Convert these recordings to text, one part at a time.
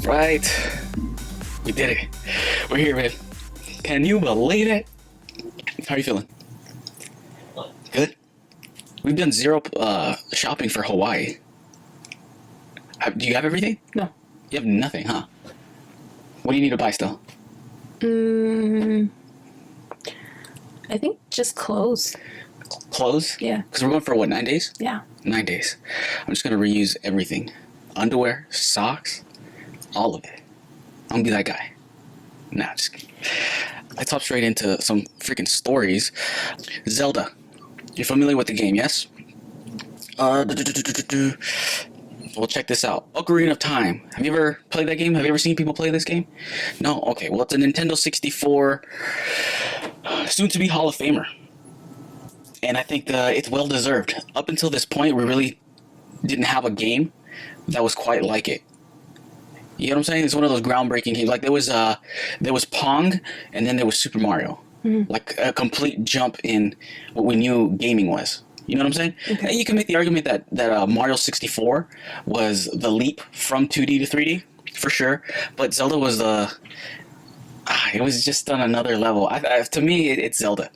Right. We did it. We're here, man. Can you believe it? How are you feeling? Good? We've done zero shopping for Hawaii. Do you have everything? No. You have nothing, huh? What do you need to buy still? I think just clothes. Clothes? Yeah. Because we're going for what, 9 days? Yeah. 9 days. I'm just going to reuse everything. Underwear, socks, all of it. I'm going to be that guy. Nah, just kidding. Let's hop straight into some freaking stories. Zelda. You're familiar with the game, yes? Well, check this out. Ocarina of Time. Have you ever played that game? Have you ever seen people play this game? No? Okay, well, it's a Nintendo 64 soon-to-be Hall of Famer. And I think it's well-deserved. Up until this point, we really didn't have a game that was quite like it. You know what I'm saying? It's one of those groundbreaking games. Like, there was Pong, and then there was Super Mario. Mm-hmm. Like, a complete jump in what we knew gaming was. You know what I'm saying? Okay. You can make the argument that Mario 64 was the leap from 2D to 3D, for sure. But Zelda was it was just on another level. To me, it's Zelda,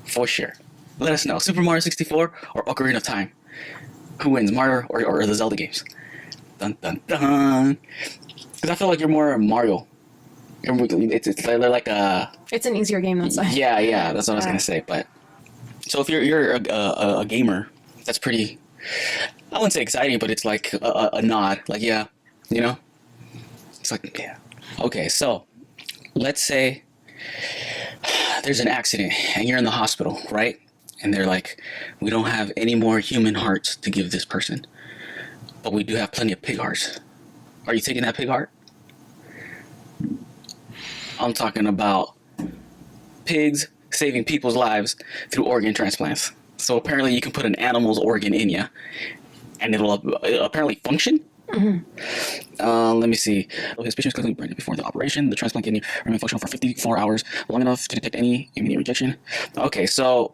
for sure. Let us know. Super Mario 64 or Ocarina of Time? Who wins, Mario or the Zelda games? Dun, dun, dun. Because I feel like you're more Mario. It's like a... It's an easier game than Zelda. Yeah, that's what I was going to say, but... So if you're a gamer, that's pretty, I wouldn't say exciting, but it's like a nod. Like, yeah, you know? It's like, yeah. Okay, so let's say there's an accident and you're in the hospital, right? And they're like, we don't have any more human hearts to give this person, but we do have plenty of pig hearts. Are you taking that pig heart? I'm talking about pigs saving people's lives through organ transplants. So apparently you can put an animal's organ in you and it'll apparently function. Mm-hmm. Let me see. His patient was clinically pregnant before the operation. The transplant kidney remained functional for 54 hours, long enough to detect any immediate rejection. Okay, so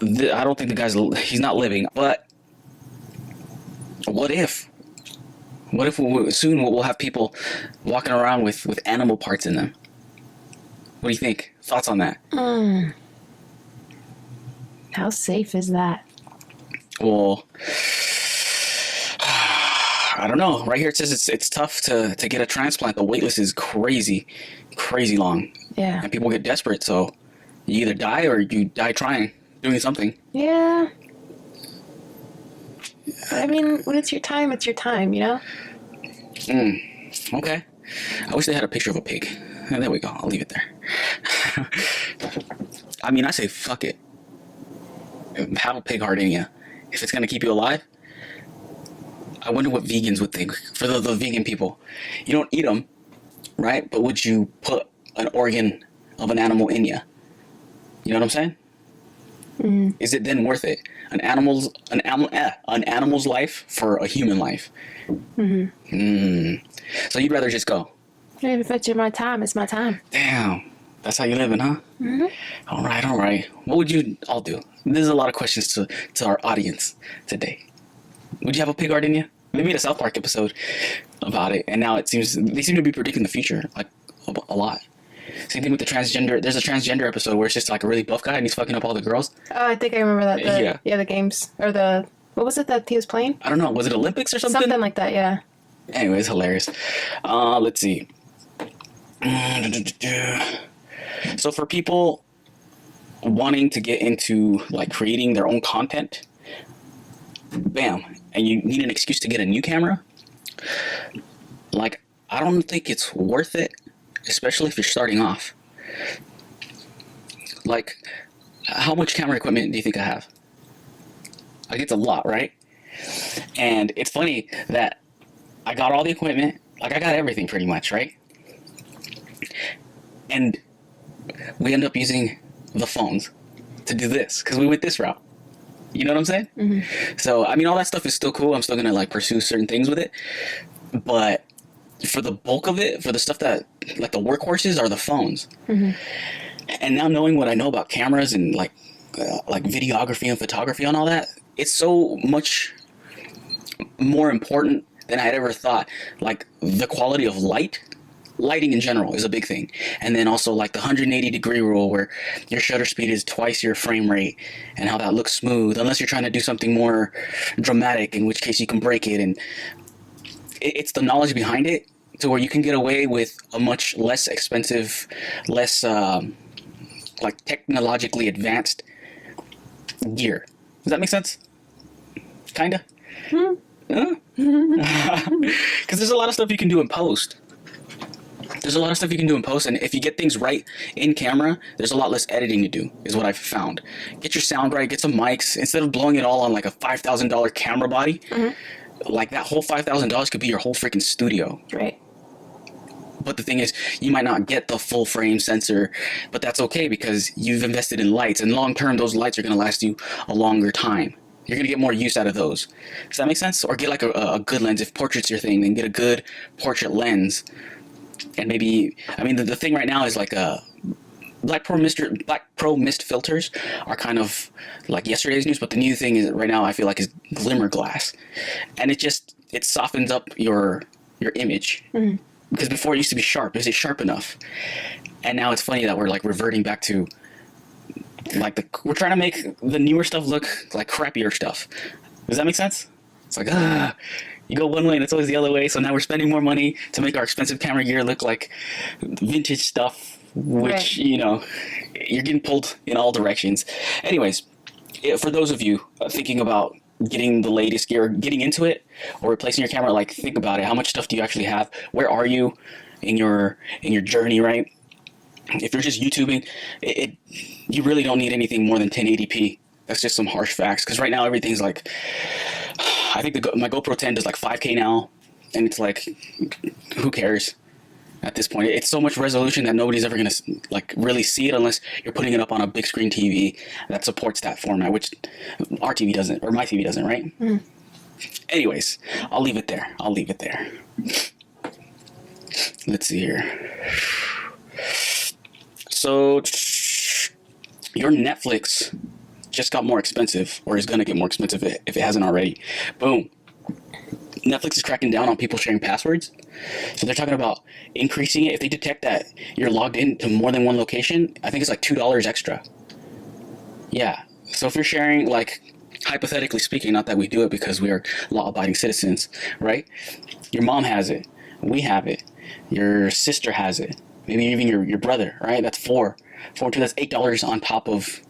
I don't think he's not living, but what if soon we'll have people walking around with animal parts in them? What do you think? Thoughts on that? How safe is that? Well, I don't know. Right here it says it's tough to get a transplant. The wait list is crazy long. Yeah. And people get desperate, so you either die or you die trying, doing something. Yeah. I mean, when it's your time, you know? Okay. I wish they had a picture of a pig. There we go. I'll leave it there. I mean, I say fuck it. Have a pig heart in you. If it's going to keep you alive. I wonder what vegans would think. For the vegan people. You don't eat them, right? But would you put an organ of an animal in you? You know what I'm saying? Mm-hmm. Is it then worth it? An animal's life for a human life. Mm-hmm. So you'd rather just go? If it's my time, it's my time. Damn. That's how you're living, huh? Mm-hmm. All right. What would you all do? There's a lot of questions to our audience today. Would you have a pig heart in you? We made a South Park episode about it, and now they seem to be predicting the future, like, a lot. Same thing with the transgender. There's a transgender episode where it's just like a really buff guy and he's fucking up all the girls. Oh, I think I remember that. Yeah, the games. Or what was it that he was playing? I don't know. Was it Olympics or something? Something like that, yeah. Anyways, hilarious. Let's see. So for people wanting to get into like creating their own content, bam, and you need an excuse to get a new camera, like, I don't think it's worth it, especially if you're starting off. Like, how much camera equipment do you think I have? Like, it's a lot, right? And it's funny that I got all the equipment, like, I got everything pretty much, right? And we end up using the phones to do this because we went this route. You know what I'm saying? Mm-hmm. So, I mean, all that stuff is still cool. I'm still going to, like, pursue certain things with it. But for the bulk of it, for the stuff that, like, the workhorses are the phones. Mm-hmm. And now knowing what I know about cameras and, like videography and photography and all that, it's so much more important than I had ever thought. Like the quality of lighting in general is a big thing. And then also like the 180-degree rule where your shutter speed is twice your frame rate and how that looks smooth, unless you're trying to do something more dramatic, in which case you can break it. And it's the knowledge behind it to where you can get away with a much less expensive, less like technologically advanced gear. Does that make sense? Kinda? Because there's a lot of stuff you can do in post. And if you get things right in camera, there's a lot less editing to do, is what I've found. Get your sound right, get some mics. Instead of blowing it all on like a $5,000 camera body, like that whole $5,000 could be your whole freaking studio. Right. But the thing is, you might not get the full frame sensor, but that's okay because you've invested in lights, and long term, those lights are going to last you a longer time. You're going to get more use out of those. Does that make sense? Or get like a good lens. If portrait's your thing, then get a good portrait lens. And maybe, I mean, the thing right now is like Black Pro Mist filters are kind of like yesterday's news, but the new thing is right now I feel like is glimmer glass, and it softens up your image. Because before it used to be sharp. Is it sharp enough? And now it's funny that we're like reverting back to like we're trying to make the newer stuff look like crappier stuff. Does that make sense? It's like you go one way and it's always the other way. So now we're spending more money to make our expensive camera gear look like vintage stuff, which you know, you're getting pulled in all directions. Anyways, for those of you thinking about getting the latest gear, getting into it, or replacing your camera, like think about it. How much stuff do you actually have? Where are you in your journey, right? If you're just YouTubing, you really don't need anything more than 1080p. That's just some harsh facts. Because right now everything's like, I think my GoPro 10 does like 5K now, and it's like, who cares? At this point, it's so much resolution that nobody's ever gonna like really see it unless you're putting it up on a big screen TV that supports that format, which our TV doesn't, or my TV doesn't, right? Anyways, I'll leave it there. Let's see here. So your Netflix just got more expensive, or is gonna get more expensive if it hasn't already. Boom. Netflix is cracking down on people sharing passwords. So they're talking about increasing it. If they detect that you're logged in to more than one location, I think it's like $2 extra. Yeah. So if you're sharing, like, hypothetically speaking, not that we do it because we are law-abiding citizens, right? Your mom has it. We have it. Your sister has it. Maybe even your brother, right? That's four and two. That's $8 on top of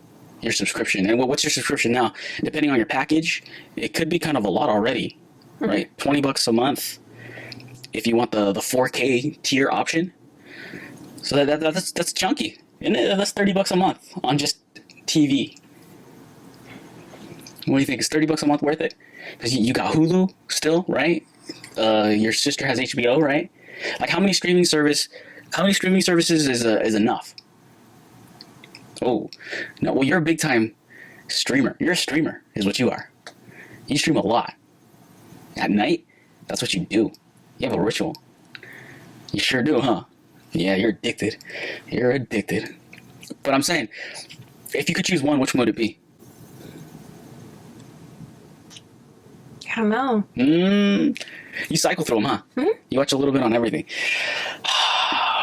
your subscription. And what's your subscription now? Depending on your package, it could be kind of a lot already. Right, $20 a month if you want the 4K tier option. So that's chunky, and that's $30 a month on just TV. What do you think? Is $30 a month worth it? Because you got Hulu still, right? Your sister has HBO, right? Like how many streaming services is enough? Oh no, well you're a big time streamer. You're a streamer, is what you are. You stream a lot. At night, that's what you do. You have a ritual. You sure do, huh? Yeah, you're addicted. But I'm saying, if you could choose one, which one would it be? I don't know. You cycle through them, huh? You watch a little bit on everything.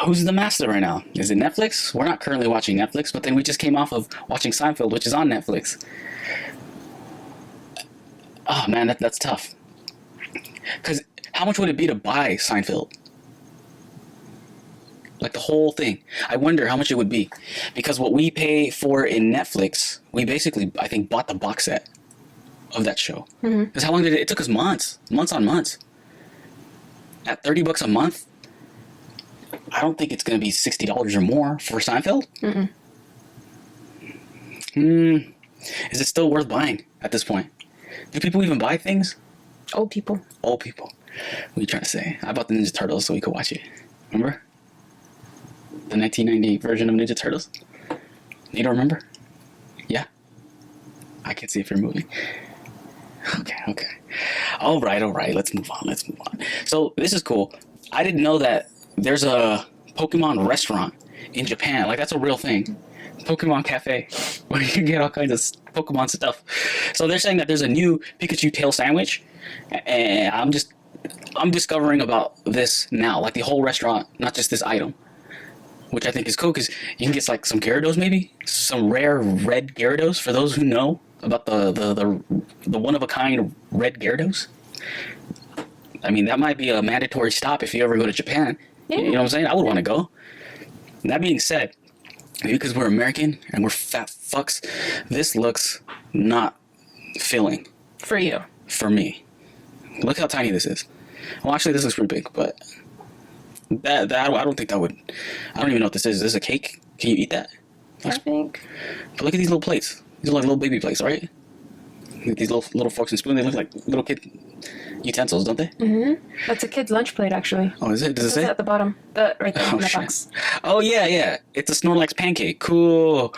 Who's the master right now? Is it Netflix? We're not currently watching Netflix, but then we just came off of watching Seinfeld, which is on Netflix. Oh man, that's tough. Because how much would it be to buy Seinfeld? Like the whole thing. I wonder how much it would be. Because what we pay for in Netflix, we basically, I think, bought the box set of that show. Because how long did it took us months on months. At $30 a month, I don't think it's going to be $60 or more for Seinfeld. Is it still worth buying at this point? Do people even buy things? Old people. What are you trying to say? I bought the Ninja Turtles so we could watch it. Remember? The 1990 version of Ninja Turtles? You don't remember? Yeah? I can see if you're moving. Okay. All right. Let's move on. So, this is cool. I didn't know that there's a Pokemon restaurant in Japan. Like, that's a real thing. Pokemon Cafe, where you can get all kinds of Pokemon stuff. So they're saying that there's a new Pikachu tail sandwich, and I'm discovering about this now, like the whole restaurant, not just this item, which I think is cool because you can get like some Gyarados, maybe some rare red Gyarados for those who know about the one of a kind red Gyarados. I mean, that might be a mandatory stop if you ever go to Japan. Yeah. You know what I'm saying? I would want to go. That being said, maybe because we're American and we're fat fucks, this looks not filling For you. for me. Look how tiny this is. Well, actually, this looks pretty big, but that I don't think that would. I don't even know what this is. Is this a cake? Can you eat that? I think. But look at these little plates. These are like little baby plates, right? These little forks and spoons. They look like little kid utensils, don't they? Mm-hmm. That's a kid's lunch plate, actually. Oh, is it? Does it say? At the bottom. Right there Oh, in the shit. box. Oh yeah. It's a Snorlax pancake. Cool.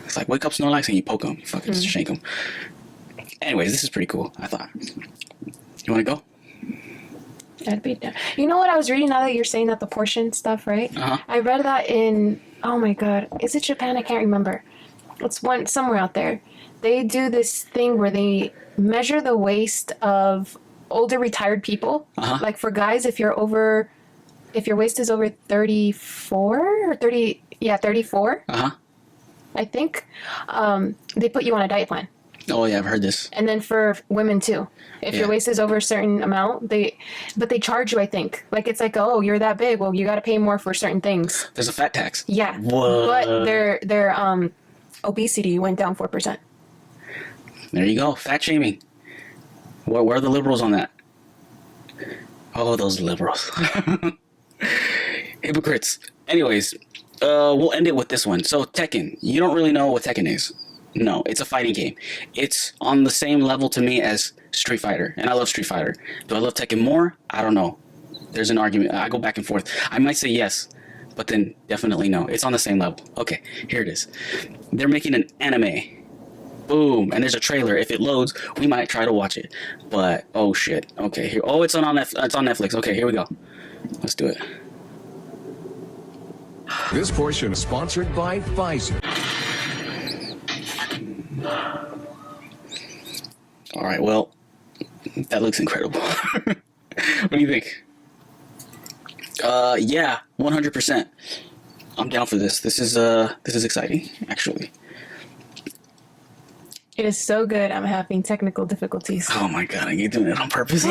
It's like wake up Snorlax and you poke him. You fucking shake him. Anyways, this is pretty cool. I thought. You want to go? That'd be down. You know what I was reading now that you're saying that the portion stuff, right? Uh-huh. I read that in, oh my god, is it Japan? I can't remember. It's somewhere out there. They do this thing where they measure the waist of older retired people. Uh-huh. Like for guys, if your waist is over 34 or 30, 34, Uh-huh. I think, they put you on a diet plan. Oh yeah, I've heard this. And then for women too, if your waist is over a certain amount, they charge you. I think like it's like, oh, you're that big. Well, you got to pay more for certain things. There's a fat tax. Yeah, What? but their obesity went down 4%. There you go. Fat shaming. Where are the liberals on that? Oh, those liberals. Hypocrites. Anyways, we'll end it with this one. So Tekken. You don't really know what Tekken is. No, it's a fighting game. It's on the same level to me as Street Fighter, and I love Street Fighter. Do I love Tekken more? I don't know. There's an argument. I go back and forth. I might say yes, but then definitely no. It's on the same level. Okay, here it is. They're making an anime. Boom, and there's a trailer. If it loads, we might try to watch it. But oh shit. Okay, here. Oh, it's on Netflix. Okay, here we go. Let's do it. This portion is sponsored by Pfizer. All right. Well, that looks incredible. What do you think? Yeah, 100%. I'm down for this. This is exciting, actually. It is so good. I'm having technical difficulties. Oh my god, are you doing it on purpose?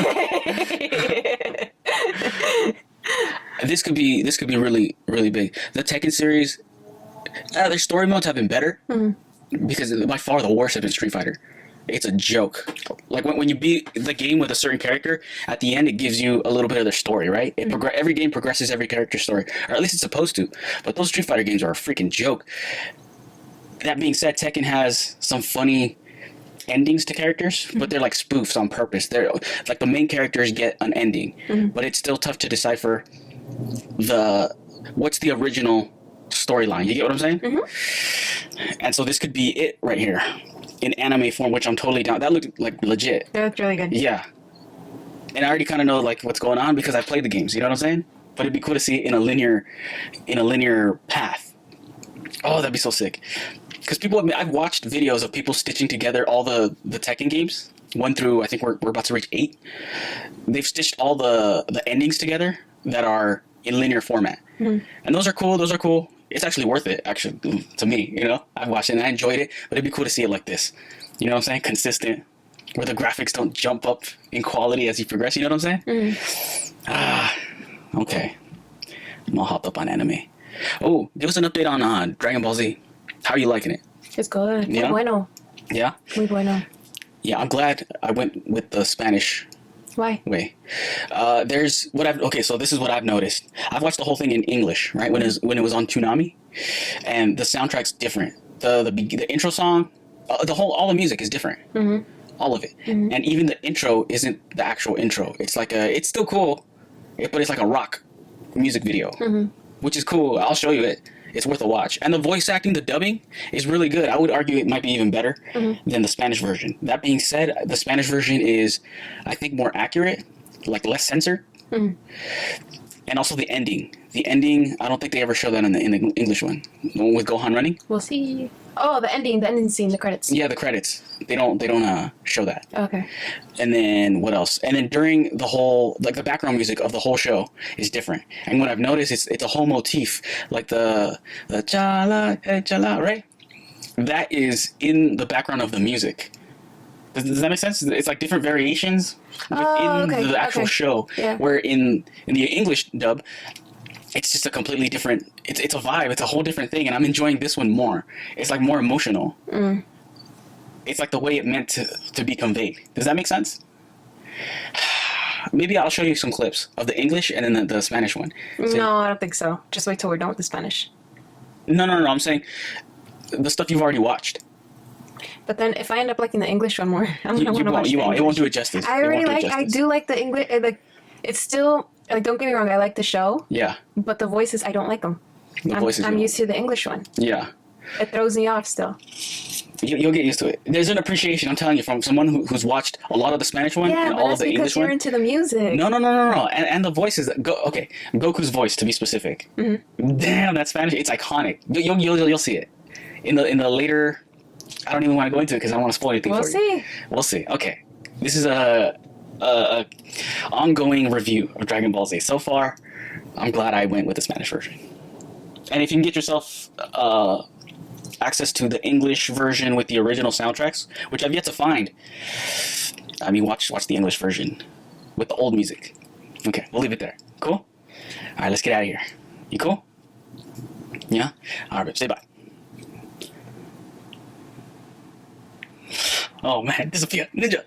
This could be really, really big. The Tekken series, their story modes have been better because by far the worst have been Street Fighter. It's a joke. Like when you beat the game with a certain character, at the end it gives you a little bit of their story, right? Every game progresses every character's story, or at least it's supposed to. But those Street Fighter games are a freaking joke. That being said, Tekken has some funny endings to characters, but they're like spoofs on purpose. They're like the main characters get an ending, but it's still tough to decipher what's the original storyline. You get what I'm saying? And so this could be it right here in anime form, which I'm totally down. That looked like legit. That looked really good. Yeah, and I already kind of know like what's going on because I played the games. You know what I'm saying? But it'd be cool to see it in a linear path. Oh, that'd be so sick. Because I've watched videos of people stitching together all the Tekken games, 1 through, I think we're about to reach 8. They've stitched all the endings together that are in linear format. And those are cool. It's actually worth it, actually, to me, you know? I've watched it and I enjoyed it, but it'd be cool to see it like this. You know what I'm saying? Consistent, where the graphics don't jump up in quality as you progress, you know what I'm saying? Okay. I'm all hopped up on anime. Oh, give us an update on Dragon Ball Z. How are you liking it? It's good. Yeah? Muy bueno. Yeah? Muy bueno. Yeah, I'm glad I went with the Spanish Why? way. So this is what I've noticed. I've watched the whole thing in English, right? When it was on Toonami, and the soundtrack's different. The intro song, all the music is different. All of it, and even the intro isn't the actual intro. It's like it's still cool, but it's like a rock music video, which is cool. I'll show you it. It's worth a watch. And the voice acting, the dubbing, is really good. I would argue it might be even better than the Spanish version. That being said, the Spanish version is, I think, more accurate, like less censored. And also the ending. The ending, I don't think they ever show that in the English one. The one with Gohan running. We'll see. Oh, the ending scene, the credits. Yeah, the credits. They don't show that. Okay. And then what else? And then during the whole, like the background music of the whole show is different. And what I've noticed is it's a whole motif, like the chala, hey, chala, right? That is in the background of the music. Does that make sense? It's like different variations within okay, the actual okay. show. Yeah. Where in the English dub, it's just a completely different. It's a vibe. It's a whole different thing, and I'm enjoying this one more. It's like more emotional. It's like the way it meant to be conveyed. Does that make sense? Maybe I'll show you some clips of the English and then the Spanish one. So- No, I don't think so. Just wait till we're done with the Spanish. No. I'm saying the stuff you've already watched. But then if I end up liking the English one more, I'm gonna want to watch You the won't. It won't English. do it justice. I It already won't do it like. I justice. do like the English. Like, it's still like. Don't get me wrong. I like the show, Yeah. but the voices I don't like them. The voices. I'm you used to the English one. Yeah. It throws me off still. You'll get used to it. There's an appreciation, I'm telling you, from someone who's watched a lot of the Spanish one Yeah, and but all of that's the because English you're one. into the music. No. And the voices. Okay, Goku's voice, to be specific. Damn, that Spanish. It's iconic. You'll see it in the later. I don't even want to go into it because I don't want to spoil anything We'll for you. see. We'll see. Okay, this is a ongoing review of Dragon Ball Z. So far, I'm glad I went with the Spanish version. And if you can get yourself access to the English version with the original soundtracks, which I've yet to find, I mean, watch the English version with the old music. Okay, we'll leave it there. Cool? All right, let's get out of here. You cool? Yeah? All right, babe, say bye. Oh man, disappear. Ninja.